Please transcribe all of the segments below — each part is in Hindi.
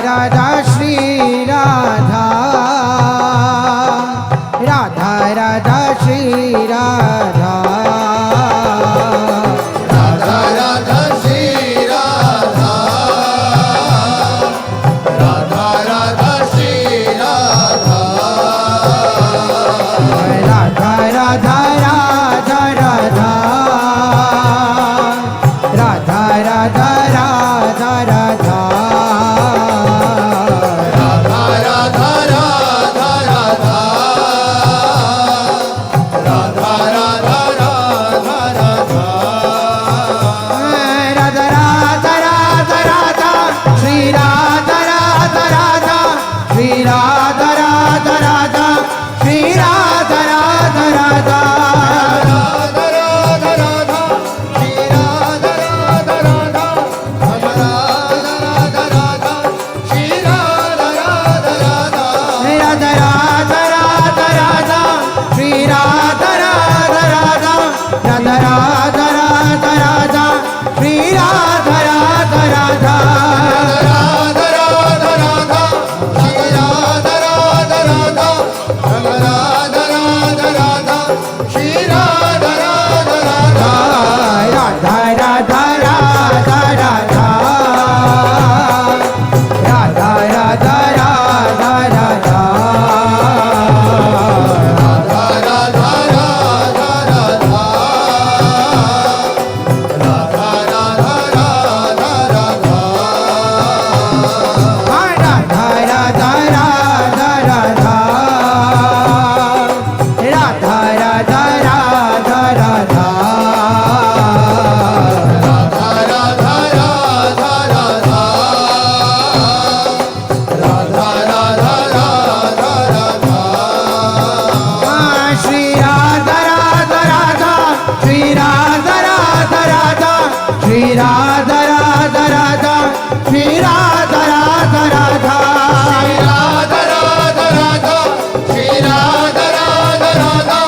राधा श्री राधा, राधा राधा श्री राधा, राधा राधा श्री राधा, राधा राधा श्री राधा, राधा राधा राधा राधा, राधा राधा राधा राधा, राधा राधा राधा राधा, राधा राधा राधा राधा, राधा राधा राधा राधा, श्री राधा राधा राधा, श्री राधा राधा राधा, श्री राधा राधा राधा, राधा राधा राधा, श्री राधा राधा राधा, राधा राधा राधा, श्री राधा राधा राधा, राधा राधा राधा राधा, श्री राधा राधा राधा, राधा राधा राधा राधा, श्री राधा राधा राधा, राधा राधा राधा, श्री राधा राधा राधा, राधा राधा राधा राधा, श्री राधा राधा राधा, राधा राधा राधा राधा, राधा राधा राधा राधा, राधा राधा राधा राधा, राधा राधा राधा राधा, राधा राधा राधा राधा, राधा राधा राधा राधा, राधा राधा राधा राधा, राधा राधा राधा राधा, श्री राधा राधा राधा, श्री राधा राधा राधा, श्री राधा राधा राधा, श्री राधा राधा राधा, राधा राधा राधा, श्री राधा राधा राधा,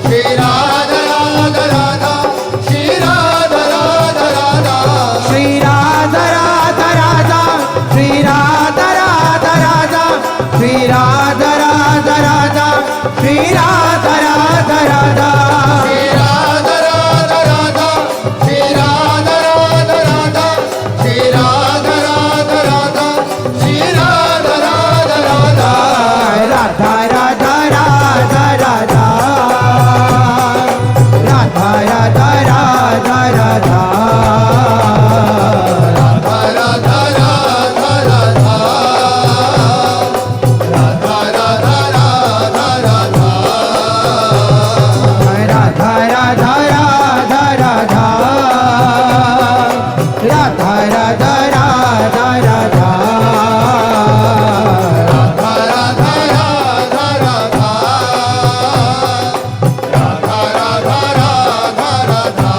श्री राधा राधा राधा, श्री राधा राधा राधा, श्री राधा राधा राधा, श्री राधा राधा राधा, श्री राधा राधा राधा, श्री राधा राधा राधा, श्री राधा राधा राधा, श्री राधा राधा राधा, श्री राधा राधा राधा, श्री राधा राधा राधा, राधा राधा राधा राधा, राधा राधा राधा राधा, राधा राधा राधा राधा, राधा राधा राधा राधा, राधा राधा राधा राधा, राधा राधा राधा राधा, राधा राधा राधा राधा, राधा राधा राधा राधा,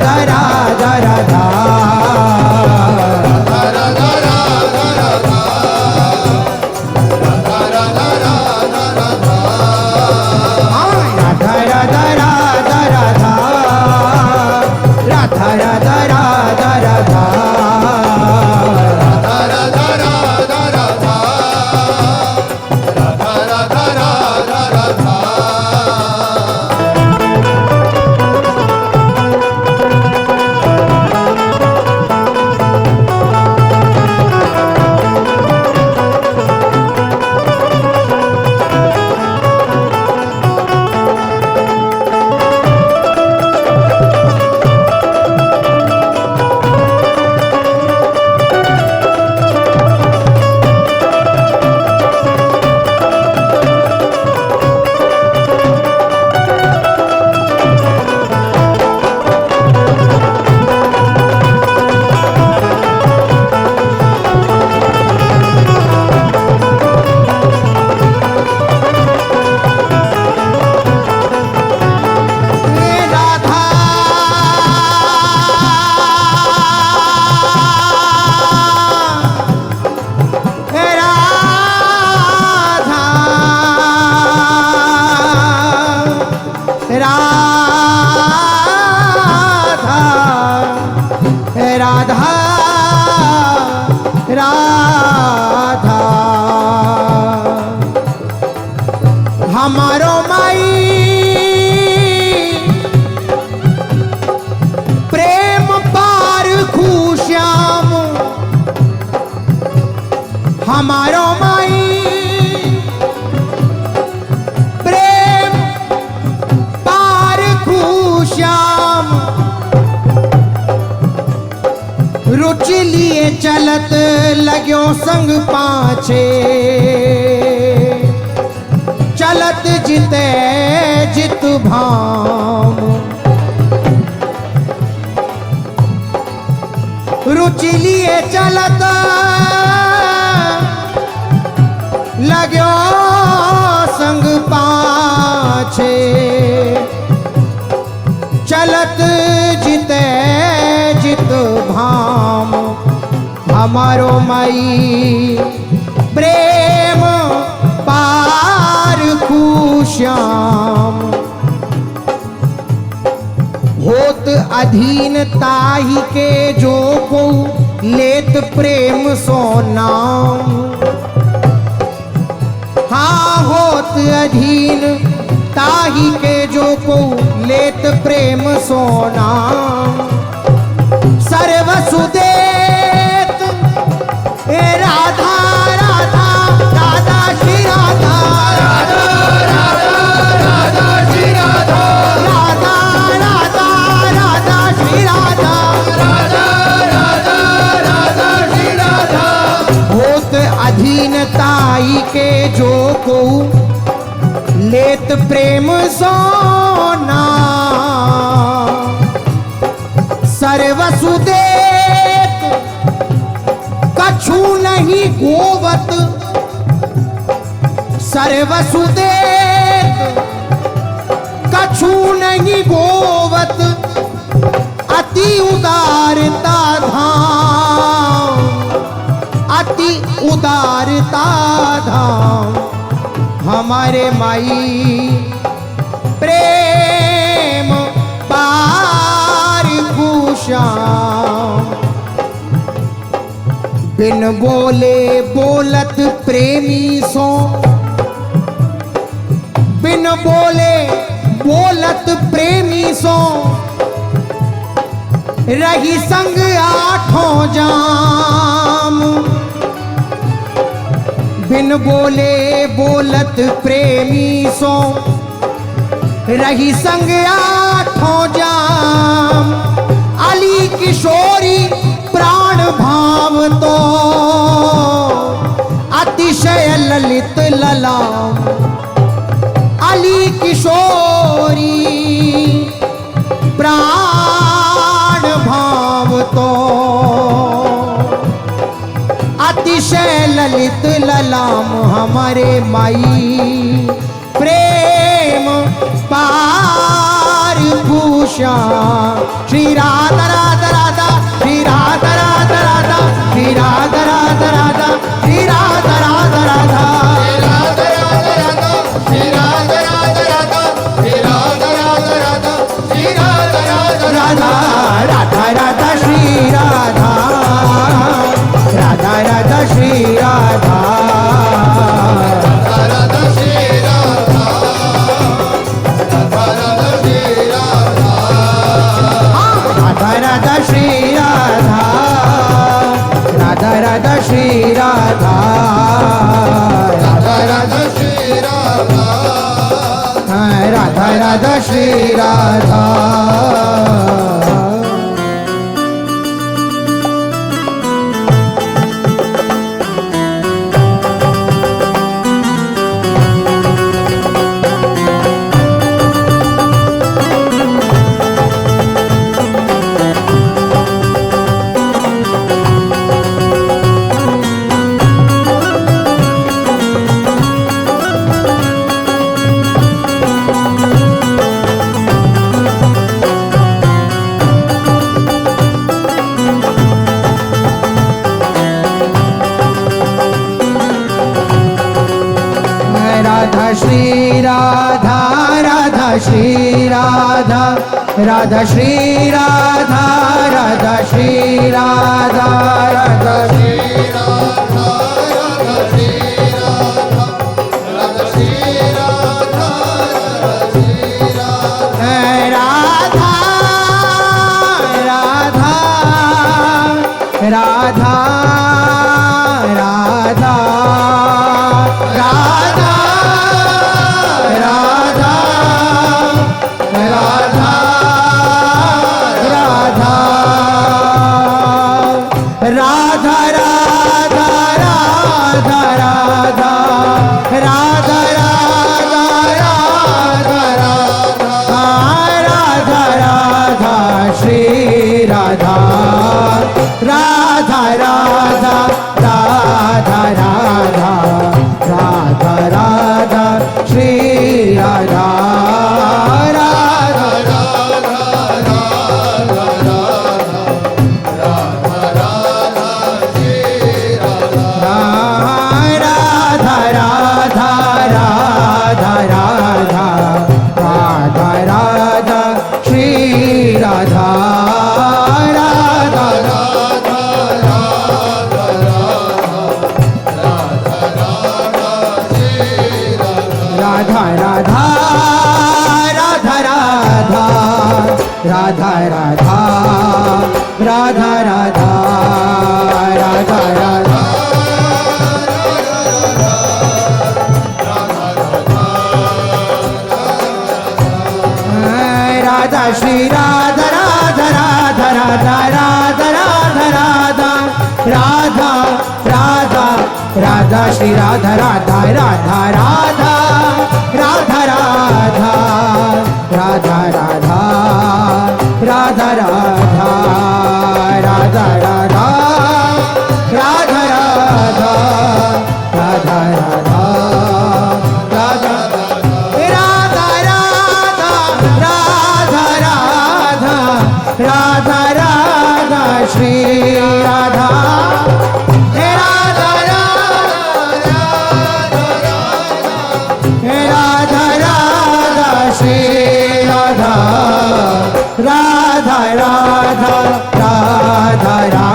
राधा राधा राधा राधा हमारो माई प्रेम पार खुश्याम हमारो माई प्रेम पार खुश्याम रुचि लिए चलत लग्यो संग पाछे चलत जिते जित भाम रुचि लिए चलत लग्यो संग पाछे चलत जिते जित भाम हमारो मई प्रेम पार खुश्याम होत अधीन ताही के जो को लेत प्रेम सो नाम हाँ होत अधीन ताही के जो को लेत प्रेम सो नाम सर्वसुदेत राधा राधा राधा श्री राधा राधा राधा राधा श्री राधा राधा राधा राधा श्री राधा राधा राधा राधा श्री राधा होत अधीन ताई के जो को लेत प्रेम सोना सर्वसुदेत कछु नहीं गोवत सर्वसुदेत कछु नहीं गोवत अति उदारता धाम अति उदारता धाम हमारे माई प्रेम पार खुश्याम बिन बोले बोलत प्रेमी सो बिन बोले बोलत प्रेमी सो रही संग आठों जाम बिन बोले बोलत प्रेमी सो रही संग आठों जाम अली किशोरी प्राण भाव तो अतिशय ललित ललाम अली किशोरी प्राण भाव तो अतिशय ललित ललाम हमारे माई प्रेम पार श्याम श्री राधा राधा राधा श्री राधा राधा राधा श्री राधा राधा राधा श्री राधा राधा राधा राधा राधा राधा श्री राधा राधा राधा श्री राधा राधा श्री राधा राधा राधा श्री राधा राधा राधा श्री राधा राधा राधा श्री राधा श्री राधा राधा श्री राधा राधा श्री राधा राधा श्री राधा राधा श्री राधा राधा श्री राधा राधा श्री राधा राधा राधा राधा राधा राधा राधा राधा राधा राधा राधा राधा राधा राधा श्री राधा राधा राधा राधा राधा राधा राधा श्री राधा राधा राधा राधा राधा राधा राधा राधा श्री राधा राधा राधा राधा राधा राधा राधा राधा राधा राधा श्री राधा राधा राधा राधा राधा राधा राधा राधा राधा राधा राधा राधा राधा राधा राधा राधा राधा राधा श्री राधा राधा राधा राधा श्री राधा राधा राधा राधा राधा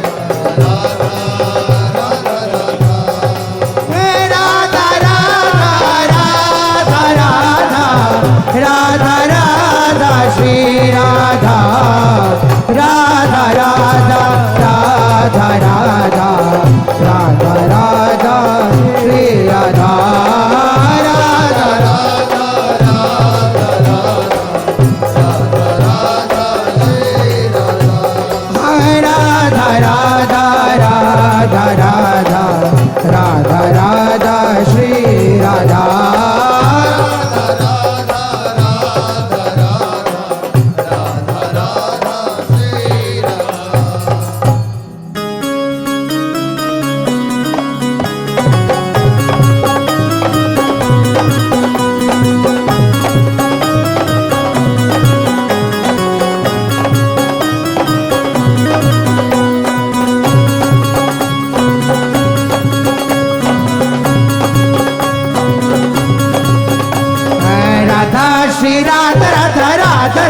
राधा राधा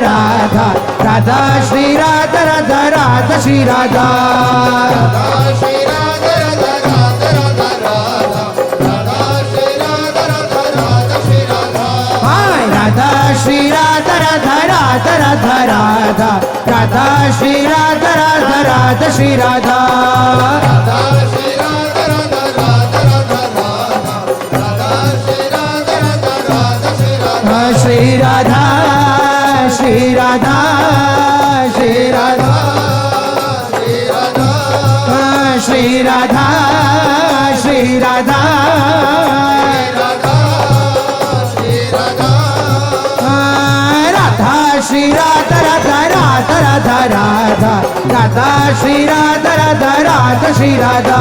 राधा राधा श्री राधा राधा राधा श्री राधा श्री राधा राधा राधा राधा राधा राधा श्री राधा राधा राधा श्री राधा राधा श्री राधा राधा राधा राधा राधा राधा श्री राधा राधा राधा श्री राधा राधा श्री राधा राधा राधा राधा राधा राधा श्री राधा राधा राधा श्री राधा श्री राधा श्री राधा श्री राधा श्री राधा श्री राधा राधा श्री राधा राधा राधा राधा राधा राधा श्री राधा राधा राधा श्री राधा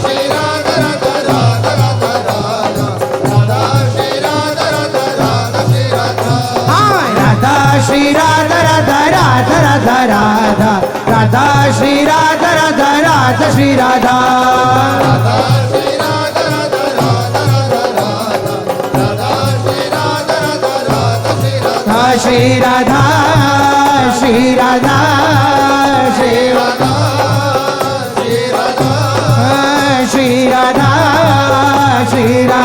श्री राधा राधा राधा राधा राधा राधा श्री राधा राधा राधा श्री राधा राधा श्री राधा राधा राधा राधा राधा राधा श्री राधा राधा राधा श्री राधा श्री राधा राधा राधा राधा राधा श्री राधा राधा राधा श्री राधा श्री राधा श्री राधा श्री राधा श्री राधा श्री राधा श्री राधा श्री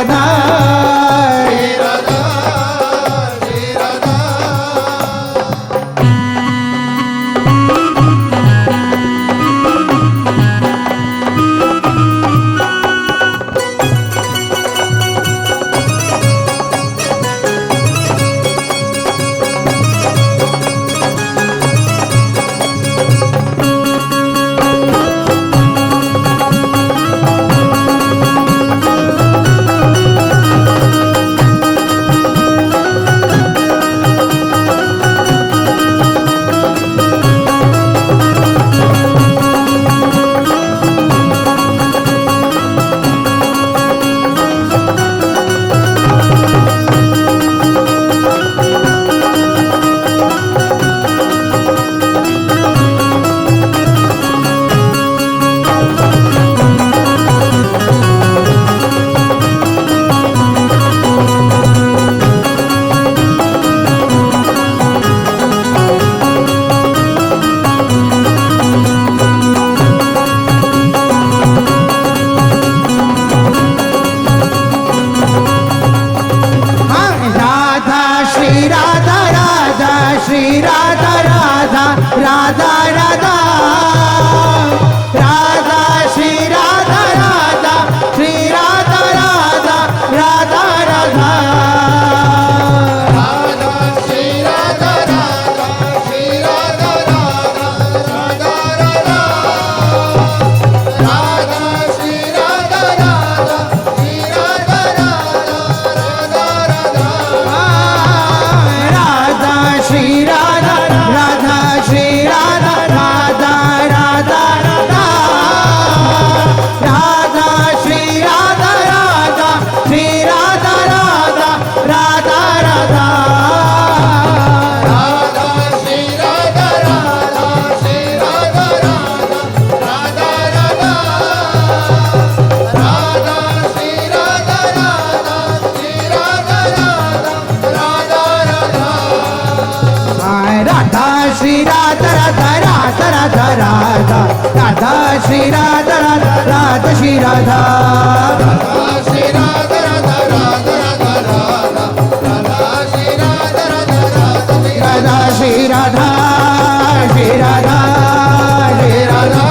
राधा श्री राधा राधा राधा राधा श्री राधा राधा श्री राधा राधा राधा राधा राधा श्री राधा राधा श्री राधा राधा राधा राधा राधा श्री राधा राधा श्री राधा राधा राधा राधा राधा श्री राधा राधा श्री राधा राधा राधा राधा राधा श्री राधा राधा श्री राधा राधा राधा राधा राधा श्री राधा राधा श्री राधा राधा राधा राधा राधा श्री राधा राधा श्री राधा राधा राधा राधा राधा श्री राधा राधा राधा राधा राधा राधा श्री राधा राधा राधा श्री राधा श्री राधा राधा राधा राधा राधा राधा श्री राधा राधा राधा राधा श्री राधा श्री राधा श्री राधा श्री राधा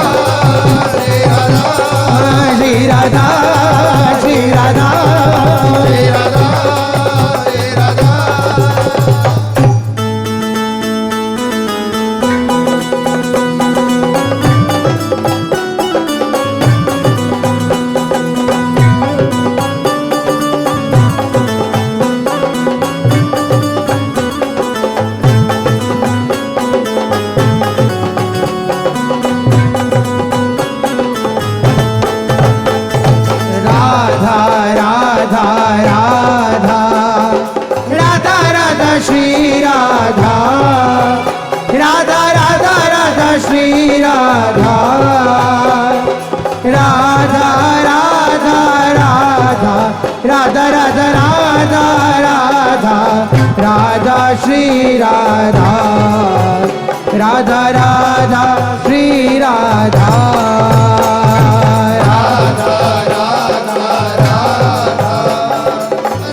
श्री राधा श्री राधा श्री राधा श्री राधा राधा श्री राधा राधा राधा श्री राधा राधा राधा राधा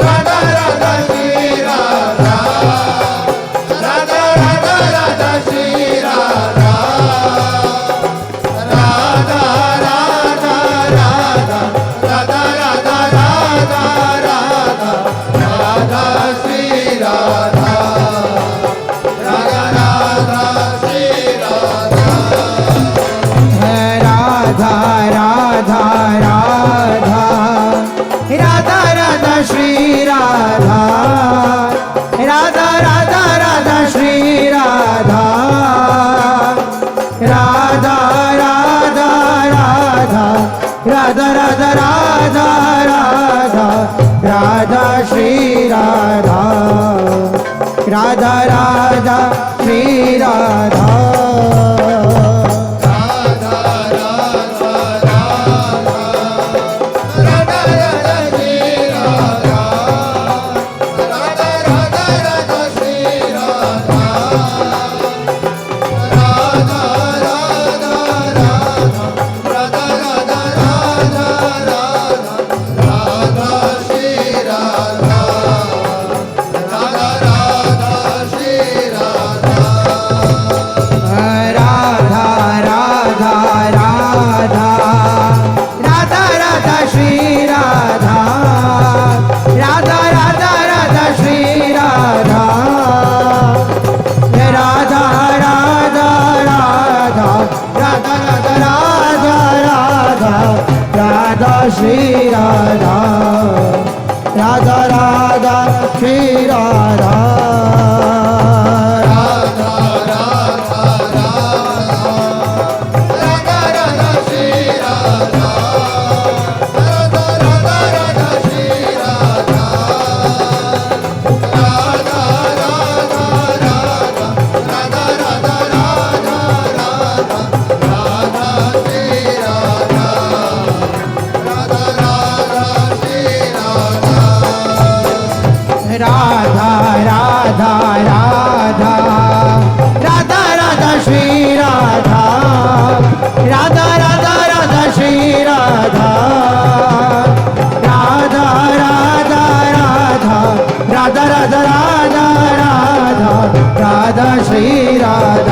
राधा राधा श्री राधा राधा राधा राधा श्री राधा राधा राधा राधा राधा राधा राधा राधा राधा श्री राधा राधा राधा श्री राधा राधा राधा राधा राधा राधा श्री राधा राधा राधा राधा श्री राधा राधा राधा राधा राधा राधा राधा राधा राधा श्री राधा राधा राधा श्री राधा श्री राधा राधा राधा श्री राधा राधा राधा राधा राधा श्री राधा राधा राधा राधा श्री राधा राधा राधा राधा राधा राधा राधा राधा राधा श्री राधा राधा राधा श्री राधा राधा राधा राधा राधा राधा श्री राधा राधा राधा राधा श्री राधा राधा राधा राधा राधा राधा राधा राधा राधा श्री राधा